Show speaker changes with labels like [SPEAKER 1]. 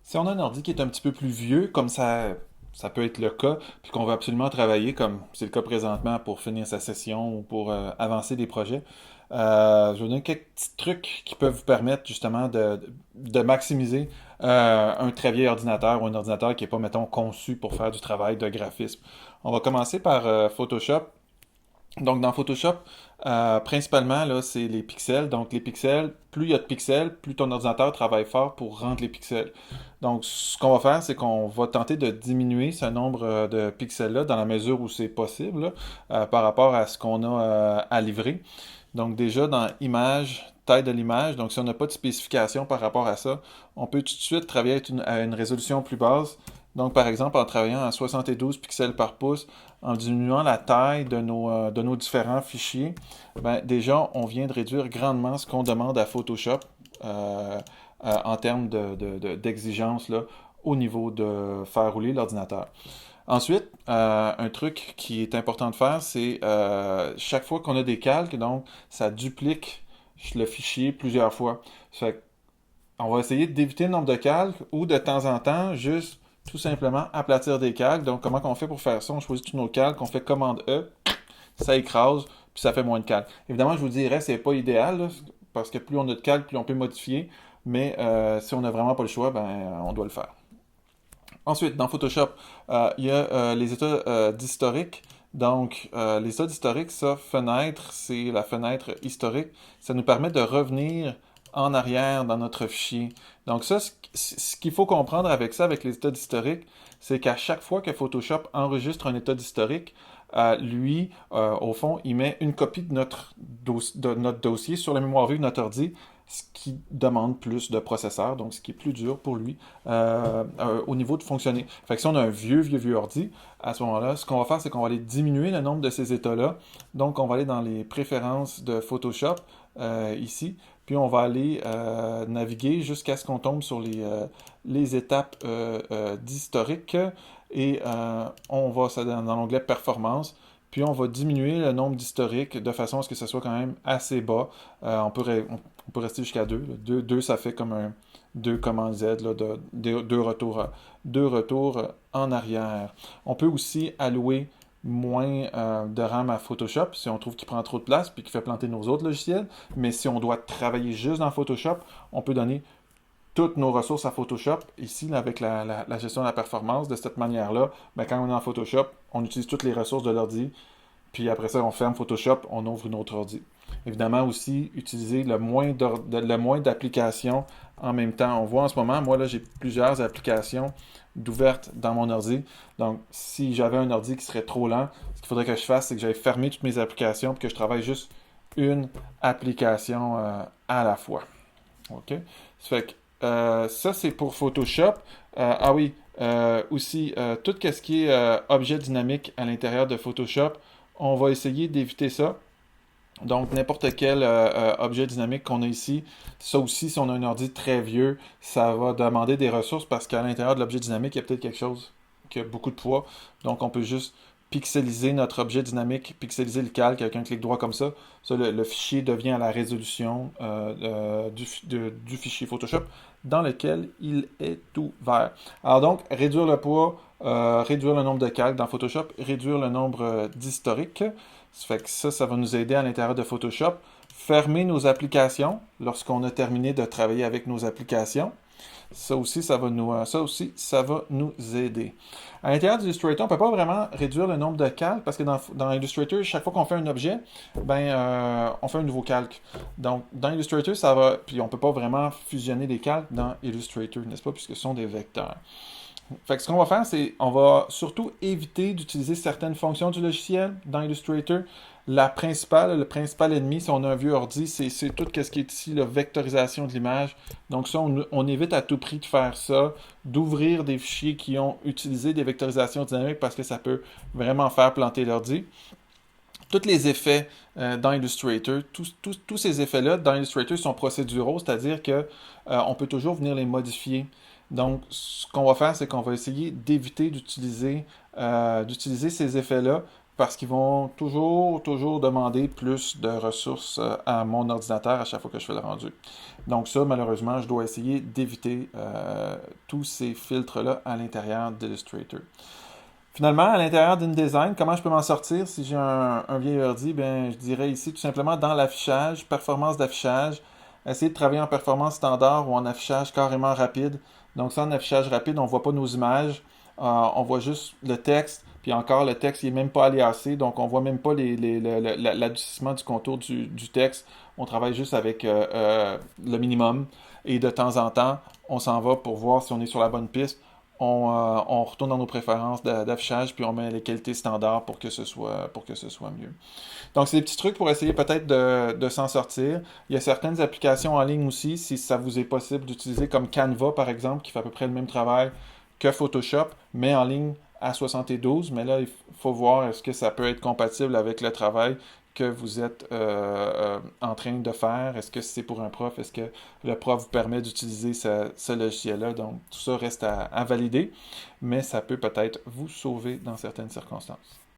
[SPEAKER 1] Si on a un ordi qui est un petit peu plus vieux, comme ça peut être le cas, puis qu'on veut absolument travailler, comme c'est le cas présentement, pour finir sa session ou pour avancer des projets, je vais vous donner quelques petits trucs qui peuvent vous permettre justement de maximiser un très vieil ordinateur ou un ordinateur qui n'est pas, mettons, conçu pour faire du travail de graphisme. On va commencer par Photoshop. Donc, dans Photoshop, principalement, là, c'est les pixels. Donc, les pixels, plus il y a de pixels, plus ton ordinateur travaille fort pour rendre les pixels. Donc, ce qu'on va faire, c'est qu'on va tenter de diminuer ce nombre de pixels-là dans la mesure où c'est possible, là, par rapport à ce qu'on a à livrer. Donc, déjà, dans Image, taille de l'image, donc si on n'a pas de spécification par rapport à ça, on peut tout de suite travailler à une résolution plus basse. Donc, par exemple, en travaillant à 72 pixels par pouce, en diminuant la taille de nos différents fichiers, ben, déjà, on vient de réduire grandement ce qu'on demande à Photoshop euh, en termes d'exigence là, au niveau de faire rouler l'ordinateur. Ensuite, un truc qui est important de faire, c'est chaque fois qu'on a des calques, donc ça duplique le fichier plusieurs fois. Ça fait on va essayer d'éviter le nombre de calques ou de temps en temps, juste tout simplement aplatir des calques. Donc, comment on fait pour faire ça? On choisit tous nos calques, on fait commande E, ça écrase, puis ça fait moins de calques. Évidemment, je vous dirais, c'est pas idéal, là, parce que plus on a de calques, plus on peut modifier, mais si on n'a vraiment pas le choix, ben, on doit le faire. Ensuite, dans Photoshop, il y a les états d'historique. Donc, les états d'historique, ça, fenêtre, c'est la fenêtre historique. Ça nous permet de revenir en arrière dans notre fichier. Donc ça, ce qu'il faut comprendre avec ça, avec les états d'historique, c'est qu'à chaque fois que Photoshop enregistre un état d'historique, lui, au fond, il met une copie de notre dossier sur la mémoire vive de notre ordi, ce qui demande plus de processeur, donc ce qui est plus dur pour lui au niveau de fonctionner. Fait que si on a un vieux ordi, à ce moment-là, ce qu'on va faire, c'est qu'on va aller diminuer le nombre de ces états-là. Donc, on va aller dans les préférences de Photoshop, ici, puis on va aller naviguer jusqu'à ce qu'on tombe sur les étapes d'historique et on va ça dans l'onglet performance. Puis on va diminuer le nombre d'historiques de façon à ce que ce soit quand même assez bas. On peut rester jusqu'à 2. 2, ça fait comme un 2 commandes Z, là, deux retours en arrière. On peut aussi allouer moins de RAM à Photoshop si on trouve qu'il prend trop de place puis qu'il fait planter nos autres logiciels. Mais si on doit travailler juste dans Photoshop, on peut donner toutes nos ressources à Photoshop. Ici, là, avec la gestion de la performance, de cette manière-là, ben, quand on est en Photoshop, on utilise toutes les ressources de l'ordi. Puis après ça, on ferme Photoshop, on ouvre une autre ordi. Évidemment aussi, utiliser le moins d'applications en même temps. On voit en ce moment, moi là, j'ai plusieurs applications d'ouvertes dans mon ordi. Donc, si j'avais un ordi qui serait trop lent, ce qu'il faudrait que je fasse, c'est que j'aille fermer toutes mes applications et que je travaille juste une application à la fois. OK? Ça fait que ça, c'est pour Photoshop. Ah oui, aussi, tout ce qui est objet dynamique à l'intérieur de Photoshop, on va essayer d'éviter ça. Donc, n'importe quel objet dynamique qu'on a ici, ça aussi, si on a un ordi très vieux, ça va demander des ressources parce qu'à l'intérieur de l'objet dynamique, il y a peut-être quelque chose qui a beaucoup de poids. Donc, on peut juste pixeliser notre objet dynamique, pixeliser le calque avec un clic droit comme ça. Ça, le fichier devient à la résolution du fichier Photoshop dans lequel il est ouvert. Alors donc, réduire le poids, réduire le nombre de calques dans Photoshop, réduire le nombre d'historiques. Ça fait que ça va nous aider à l'intérieur de Photoshop. Fermer nos applications lorsqu'on a terminé de travailler avec nos applications. Ça aussi, ça va nous aider. À l'intérieur d'Illustrator, on ne peut pas vraiment réduire le nombre de calques parce que dans Illustrator, chaque fois qu'on fait un objet, ben, on fait un nouveau calque. Donc, dans Illustrator, ça va. Puis, on ne peut pas vraiment fusionner les calques dans Illustrator, n'est-ce pas, puisque ce sont des vecteurs. Fait que ce qu'on va faire, c'est on va surtout éviter d'utiliser certaines fonctions du logiciel dans Illustrator. Le principal ennemi, si on a un vieux ordi, c'est tout ce qui est ici, la vectorisation de l'image. Donc ça, on évite à tout prix de faire ça, d'ouvrir des fichiers qui ont utilisé des vectorisations dynamiques parce que ça peut vraiment faire planter l'ordi. Tous les effets dans Illustrator, tous ces effets-là dans Illustrator sont procéduraux, c'est-à-dire que on peut toujours venir les modifier. Donc, ce qu'on va faire, c'est qu'on va essayer d'éviter d'utiliser ces effets-là parce qu'ils vont toujours demander plus de ressources à mon ordinateur à chaque fois que je fais le rendu. Donc ça, malheureusement, je dois essayer d'éviter tous ces filtres-là à l'intérieur d'Illustrator. Finalement, à l'intérieur d'InDesign, comment je peux m'en sortir si j'ai un vieil ordi? Ben, je dirais ici tout simplement dans l'affichage, performance d'affichage, essayer de travailler en performance standard ou en affichage carrément rapide. Donc ça, en affichage rapide, on ne voit pas nos images, on voit juste le texte, puis encore le texte il n'est même pas aliasé, donc on ne voit même pas l'adoucissement du contour du texte. On travaille juste avec le minimum et de temps en temps, on s'en va pour voir si on est sur la bonne piste. On retourne dans nos préférences d'affichage, puis on met les qualités standards pour que ce soit mieux. Donc, c'est des petits trucs pour essayer peut-être de s'en sortir. Il y a certaines applications en ligne aussi, si ça vous est possible d'utiliser, comme Canva, par exemple, qui fait à peu près le même travail que Photoshop, mais en ligne à 72. Mais là, il faut voir est-ce que ça peut être compatible avec le travail que vous êtes en train de faire. Est-ce que c'est pour un prof? Est-ce que le prof vous permet d'utiliser ce logiciel-là? Donc, tout ça reste à valider, mais ça peut peut-être vous sauver dans certaines circonstances.